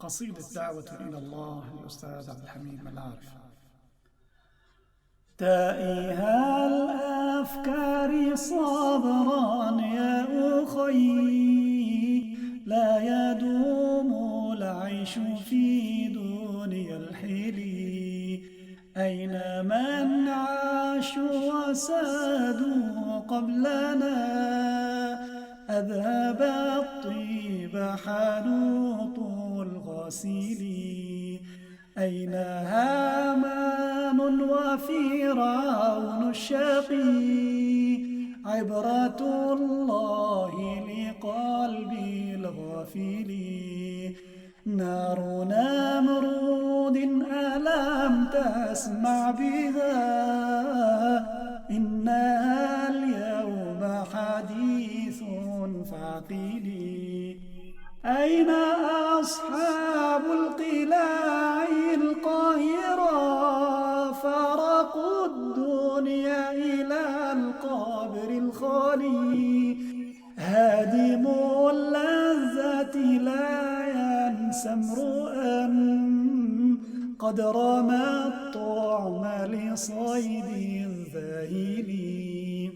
قصيدة دعوة إلى الله للأستاذ عبد الحميد ملعارف. تائه الأفكار صبرا يا أخي، لا يدوم العيش في دنيا الحلي. أين من عاشوا وسادوا قبلنا، أذهب الطيب حانوط الغسيل. أين هامان وفرعون الشقي، عبرة الله لقلبي الغافل. نار نمرود ألم تسمع بها، إنها اليوم حديث فاعقلي. أين أصحاب القلاع القاهرة، فرقوا الدنيا إلى القبر الخالي. هادم اللذة لا ينسى امرؤا، قد رمى الطعم لصيد ذاهلي.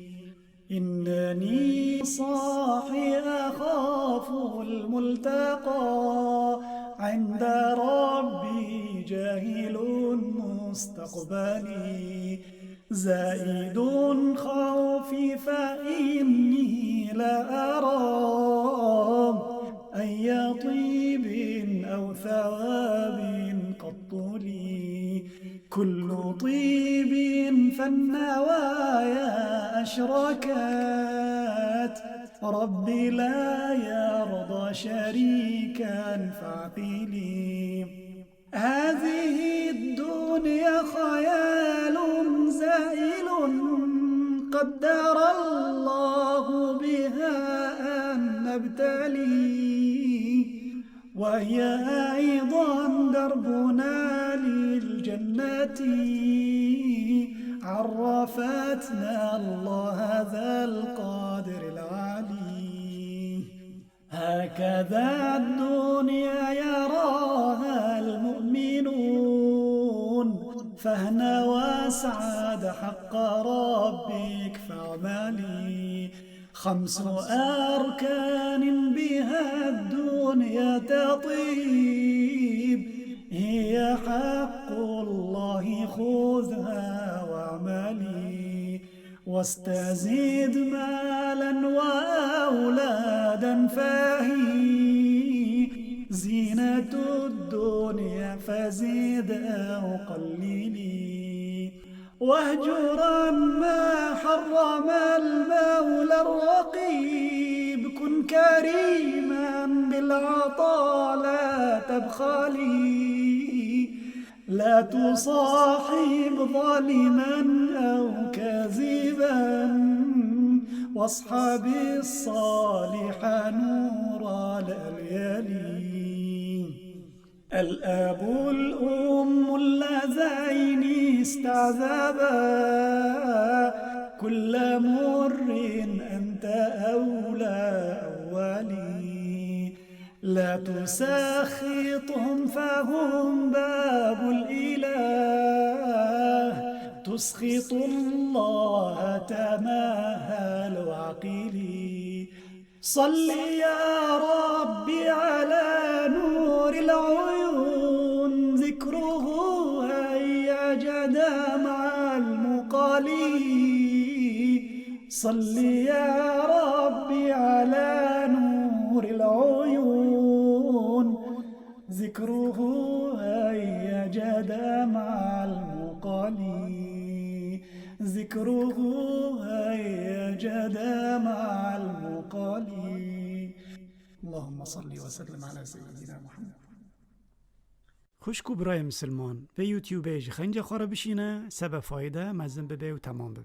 إنني صاحي أخاف الملتقى، عند ربي جاهل مستقبلي. زائد خوفي فإني لا أرى أي طيب أو ثواب قط لي. كل طيب فالنوايا أشركت، ربي لا يرضى شريكا فاعقلي. هذه الدنيا خيال زائل، قدر الله بها أن نبتلي. وهي أيضا دربنا للجنة، عرفتنا الله ذا القادر العلي. هكذا الدنيا يراها المؤمنون، فاهنى واسعد حق ربك فاعملي. 5 أركان بها الدنيا تطيب، هي حق الله خذها واعملي. واستزيد مالا وأولادا فهي زينة الدنيا، فزد أو قللي. واهجرا ما حرم المولى الرقيب، كن كريما بالعطاء لا تبخلي. لا تصاحب ظالما أو كاذبا، واصحب الصالح نور الأليالي. الأب الأم اللذين استعذبا، كل مر أنت أولى أولي. لا تسخطهم فهم باب الإله، تسخط الله تماهل وعقلي. صل يا ربي على نور العيون، ذكره هيا جدا مع المقالي. صل يا ربي على نور العيون، ذكره هيا جدا مع المقالي. ذكره هيا جدا مع المقالي. اللهم صل وسلم على سيدنا محمد. خوشکو برای مسلمان به یوتیوبش خنج خواره بشینه سبب فایده مزن ببه و تمام ببه.